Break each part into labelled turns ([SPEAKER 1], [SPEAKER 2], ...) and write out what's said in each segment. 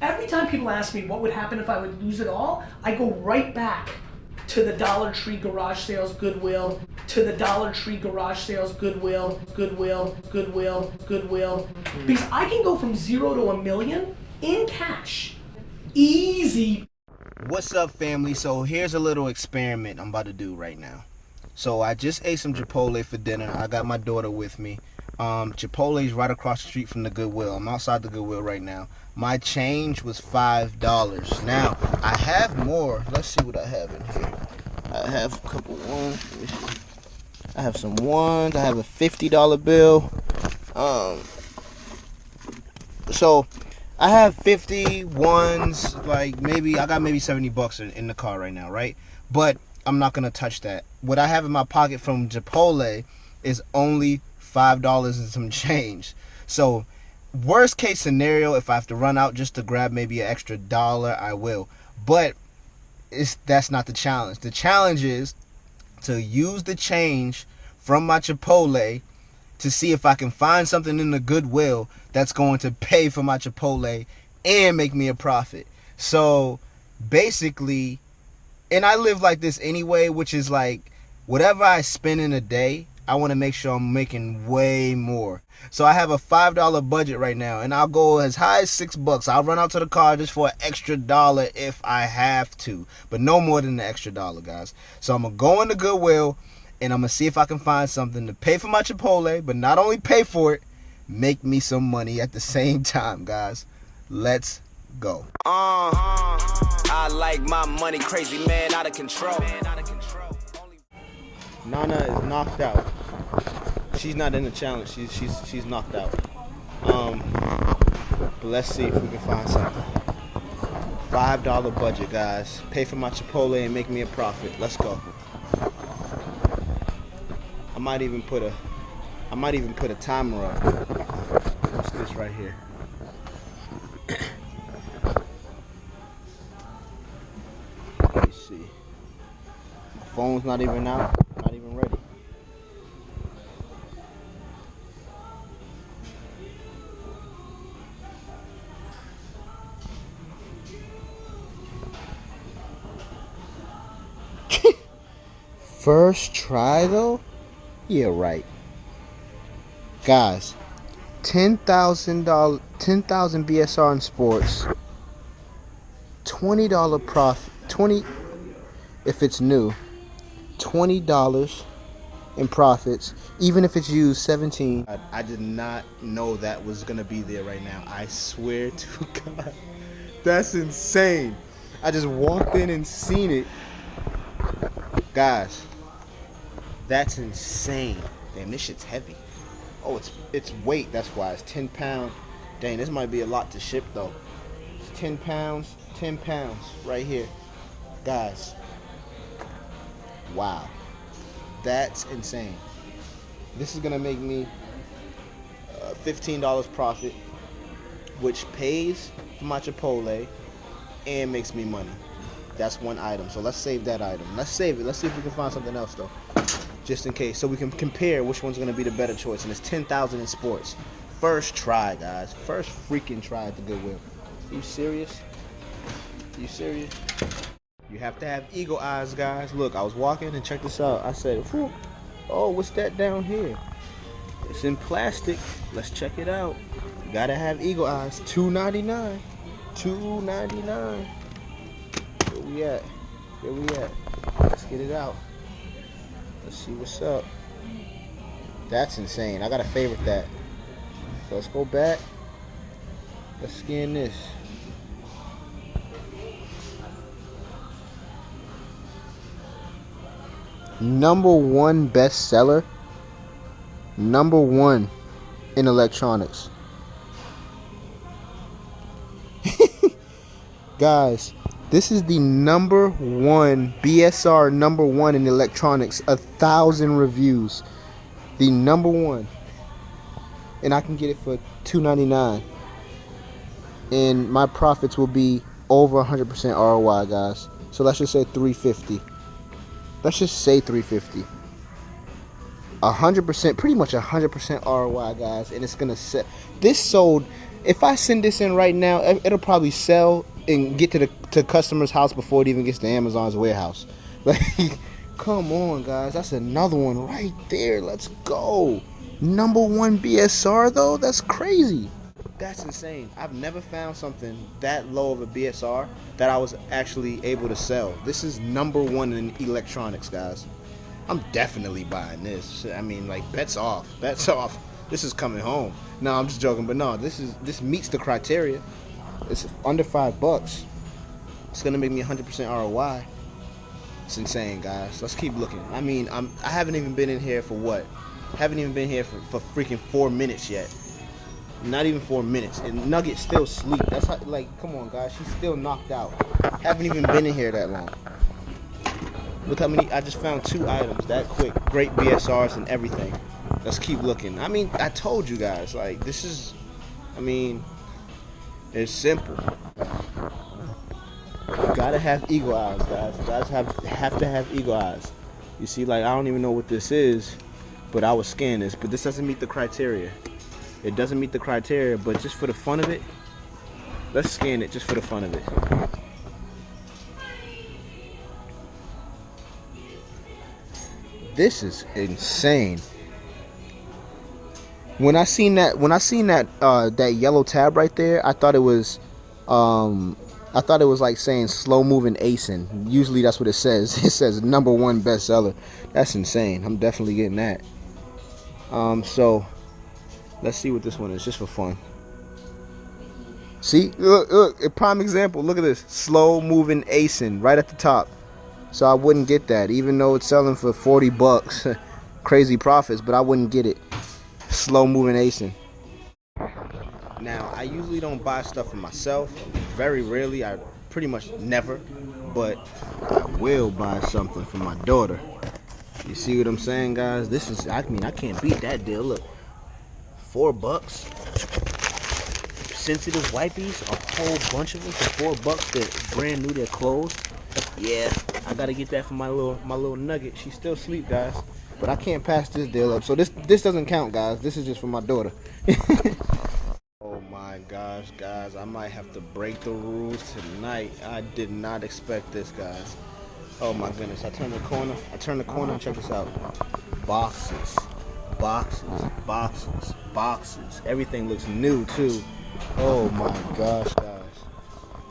[SPEAKER 1] Every time people ask me what would happen if I would lose it all, I go right back to the Dollar Tree garage sales Goodwill, to the Dollar Tree garage sales Goodwill, Goodwill, Goodwill, Goodwill. Because I can go from 0 to $1 million in cash. Easy.
[SPEAKER 2] What's up, family? So here's a little experiment I'm about to do right now. So I just ate some Chipotle for dinner. I got my daughter with me. Chipotle's right across the street from the Goodwill. I'm outside the Goodwill right now. My change was $5. Now, I have more. Let's see what I have in here. I have a couple ones. Let me see. I have some ones. I have a $50 bill. So I have 50 ones, like maybe I got maybe $70 in the car right now, right? But I'm not gonna touch that. What I have in my pocket from Chipotle is only $5 and some change. So worst case scenario, if I have to run out just to grab maybe an extra dollar, I will. But that's not the challenge. The challenge is to use the change from my Chipotle to see if I can find something in the Goodwill that's going to pay for my Chipotle and make me a profit. So basically, and I live like this anyway, which is like whatever I spend in a day, I want to make sure I'm making way more. So I have a $5 budget right now, and I'll go as high as $6. I'll run out to the car just for an extra dollar if I have to, but no more than the extra dollar, guys. So I'm gonna go into Goodwill, and I'm gonna see if I can find something to pay for my Chipotle, but not only pay for it, make me some money at the same time, guys. Let's go.
[SPEAKER 3] I like my money, crazy man, out of control.
[SPEAKER 2] Nana is knocked out. She's not in the challenge. She's knocked out. But let's see if we can find something. $5 budget, guys. Pay for my Chipotle and make me a profit. Let's go. I might even put a timer up. What's this right here? Let me see. My phone's not even out. Not even ready. First try though? Yeah, right. Guys, $10,000 BSR in sports, $20 profit, 20 if it's new, $20 in profits, even if it's used 17. I did not know that was gonna be there right now. I swear to God, that's insane. I just walked in and seen it. Guys, that's insane. Damn, this shit's heavy. Oh, it's weight, that's why. It's 10 pounds. Dang, this might be a lot to ship though. It's 10 pounds right here. Guys, wow. That's insane. This is gonna make me $15 profit, which pays for my Chipotle and makes me money. That's one item. So let's save that item. Let's save it. Let's see if we can find something else though, just in case, so we can compare which one's gonna be the better choice. And it's 10,000 in sports. First try, guys. First freaking try at the Goodwill. Are you serious? Are you serious? You have to have eagle eyes, guys. Look, I was walking and check this out. I said, whew, oh, what's that down here? It's in plastic. Let's check it out. You gotta have eagle eyes. $2.99. $2.99. Where we at? Where we at? Let's get it out. Let's see what's up. That's insane. I gotta favorite that. So let's go back. Let's scan this. #1 bestseller. #1 in electronics. Guys, this is the #1 BSR #1 in electronics. 1,000 reviews. The #1. And I can get it for $2.99. And my profits will be over 100% ROI, guys. So let's just say $3.50. Let's just say $3.50. 100%, pretty much 100% ROI, guys. And it's gonna set. This sold If I send this in right now, it'll probably sell and get to the customer's house before it even gets to Amazon's warehouse. Like, come on, guys. That's another one right there. Let's go. #1 BSR, though? That's crazy. That's insane. I've never found something that low of a BSR that I was actually able to sell. This is #1 in electronics, guys. I'm definitely buying this. I mean, like, bets off. Bets off. This is coming home. No, I'm just joking, but no, this meets the criteria. It's under $5. It's gonna make me 100% ROI. It's insane, guys. Let's keep looking. I mean, I haven't even been in here for what? Haven't even been here for freaking 4 minutes yet. Not even 4 minutes. And Nugget's still asleep. That's how, like, come on, guys. She's still knocked out. Haven't even been in here that long. Look how many. I just found 2 items that quick. Great BSRs and everything. Let's keep looking. I mean, I told you guys, like, this is, I mean, it's simple. You gotta have eagle eyes, guys. You guys have to have eagle eyes. You see, like, I don't even know what this is, but I would scan this. But this doesn't meet the criteria. It doesn't meet the criteria, but just for the fun of it, let's scan it just for the fun of it. This is insane. When I seen that that yellow tab right there, I thought it was like saying slow moving ASIN. Usually that's what it says. It says #1 bestseller. That's insane. I'm definitely getting that. So let's see what this one is, just for fun. See, look, a prime example. Look at this, slow moving ASIN right at the top. So I wouldn't get that, even though it's selling for $40. Crazy profits, but I wouldn't get it. Slow moving ASIN. Now, I usually don't buy stuff for myself. Very rarely. I pretty much never. But I will buy something for my daughter. You see what I'm saying, guys? This is, I mean, I can't beat that deal. Look, $4. Sensitive wipies, a whole bunch of them for $4. They're brand new. They're closed. Yeah, I gotta get that for my little nugget. She's still asleep, guys. But I can't pass this deal up. So this doesn't count, guys. This is just for my daughter. Oh my gosh, guys. I might have to break the rules tonight. I did not expect this, guys. Oh my goodness. I turn the corner and check this out. Boxes. Boxes. Boxes. Boxes. Everything looks new too. Oh my gosh, guys.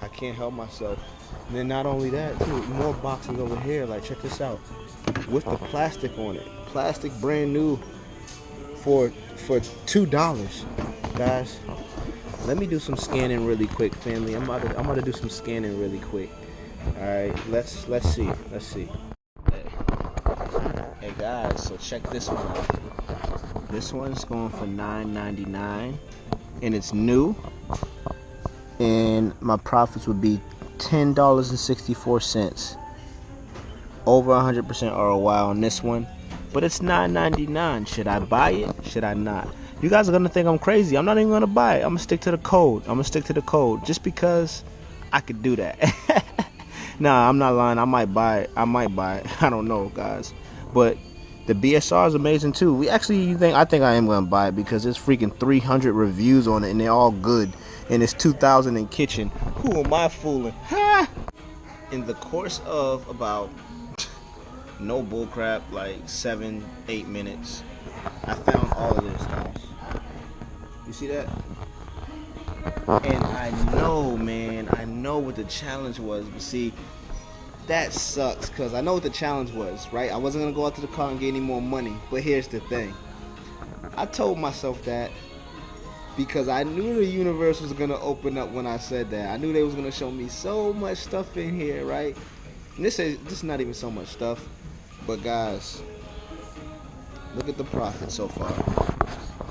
[SPEAKER 2] I can't help myself. And then not only that, too, more boxes over here. Like, check this out. With the plastic on it. Plastic brand new for $2. Guys, let me do some scanning really quick, family. I'm about to do some scanning really quick. Alright, let's see. Hey guys, so check this one out. This one's going for $9.99 and it's new. And my profits would be $10.64. Over 100% ROI on this one, but it's $9.99. Should I buy it? Should I not? You guys are gonna think I'm crazy. I'm not even gonna buy it. I'm gonna stick to the code. Just because I could do that. Nah, I'm not lying. I might buy it. I don't know, guys. But the BSR is amazing too. I think I am gonna buy it because there's freaking 300 reviews on it and they're all good. And it's 2,000 in kitchen. Who am I fooling? Ha! In the course of about, no bullcrap, like 7-8 minutes, I found all of this, guys. You see that? And I know, man, I know what the challenge was. But see, that sucks because I know what the challenge was, right? I wasn't gonna go out to the car and get any more money. But here's the thing. I told myself that because I knew the universe was gonna open up when I said that. I knew they was gonna show me so much stuff in here, right? And this is not even so much stuff. But guys, look at the profit so far.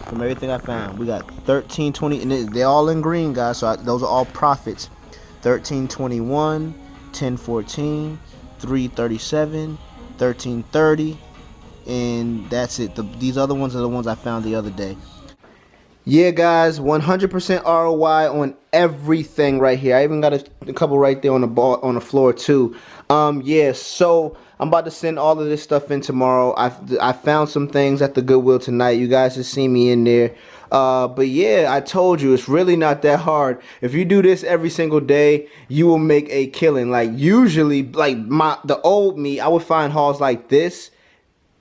[SPEAKER 2] From everything I found, we got 13.20, and they're all in green, guys. So those are all profits. 13.21, 10.14, 3.37, 13.30, and that's it. These other ones are the ones I found the other day. Yeah, guys, 100% ROI on everything right here. I even got a couple right there on the floor too. Yeah, so I'm about to send all of this stuff in tomorrow. I found some things at the Goodwill tonight. You guys have seen me in there. But yeah, I told you, it's really not that hard. If you do this every single day, you will make a killing. Like usually, like the old me, I would find hauls like this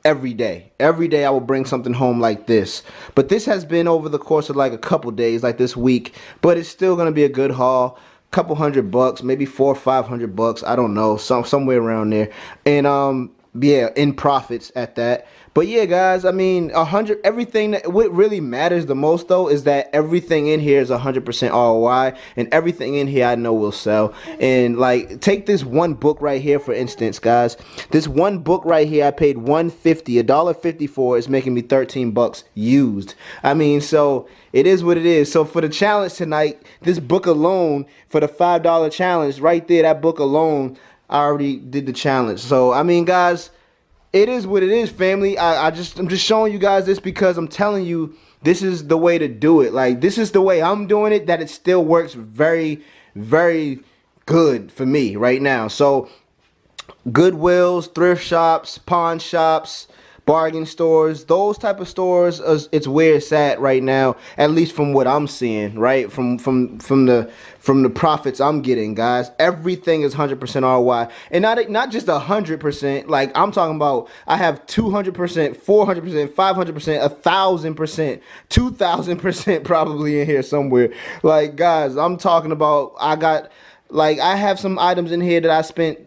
[SPEAKER 2] every day. Every day I will bring something home like this. But this has been over the course of like a couple days, like this week. But it's still gonna be a good haul. Couple $100, maybe $400 or $500. I don't know, somewhere around there. And yeah, in profits at that. But yeah, guys, I mean, everything what really matters the most though is that everything in here is 100% ROI, and everything in here I know will sell. And like, take this one book right here for instance, guys. This one book right here, I paid $1.50 for. It's making me 13 bucks used. I mean, so it is what it is. So for the challenge tonight, this book alone, for the $5 challenge right there, that book alone, I already did the challenge. So I mean, guys, it is what it is, family. I'm just showing you guys this because I'm telling you this is the way to do it. Like, this is the way I'm doing it, that it still works very, very good for me right now. So Goodwills, thrift shops, pawn shops, bargain stores, those type of stores, it's where it's at right now, at least from what I'm seeing, right? From the profits I'm getting, guys. Everything is 100% ROI, and not just 100%. Like, I'm talking about, I have 200%, 400%, 500%, 1,000%, 2,000% probably in here somewhere. Like, guys, I'm talking about, I have some items in here that I spent.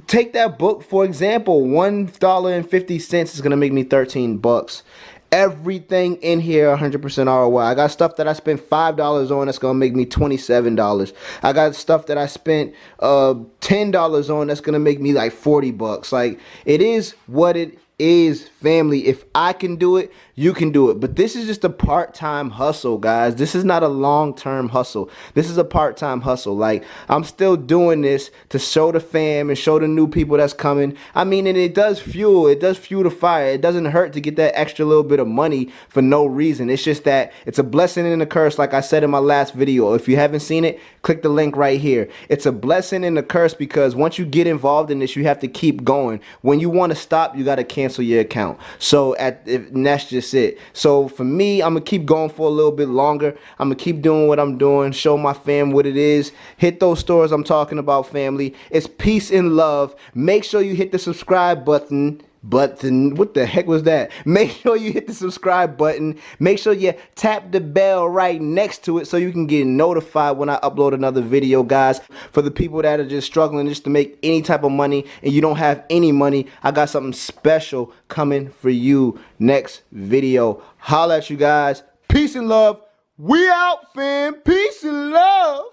[SPEAKER 2] Take that book, for example, $1.50 is going to make me 13 bucks. Everything in here 100% ROI. I got stuff that I spent $5 on that's going to make me $27. I got stuff that I spent $10 on that's going to make me like 40 bucks. Like, it is what it is, family. If I can do it, you can do it. But this is just a part-time hustle, guys. This is not a long-term hustle. This is a part-time hustle. Like, I'm still doing this to show the fam and show the new people that's coming. I mean, and it does fuel the fire. It doesn't hurt to get that extra little bit of money for no reason. It's just that it's a blessing and a curse, like I said in my last video. If you haven't seen it, click the link right here. It's a blessing and a curse because once you get involved in this, you have to keep going. When you want to stop, you got to cancel your account. So and that's just it. So for me, I'm gonna keep going for a little bit longer. I'm gonna keep doing what I'm doing, show my fam what it is. Hit those stores I'm talking about, family. It's peace and love. Make sure you hit the subscribe button. What the heck was that? Make sure you hit the subscribe button. Make sure you tap the bell right next to it so you can get notified when I upload another video, guys. For the people that are just struggling just to make any type of money and you don't have any money, I got something special coming for you next video. Holla at you guys. Peace and love. We out, fam. Peace and love.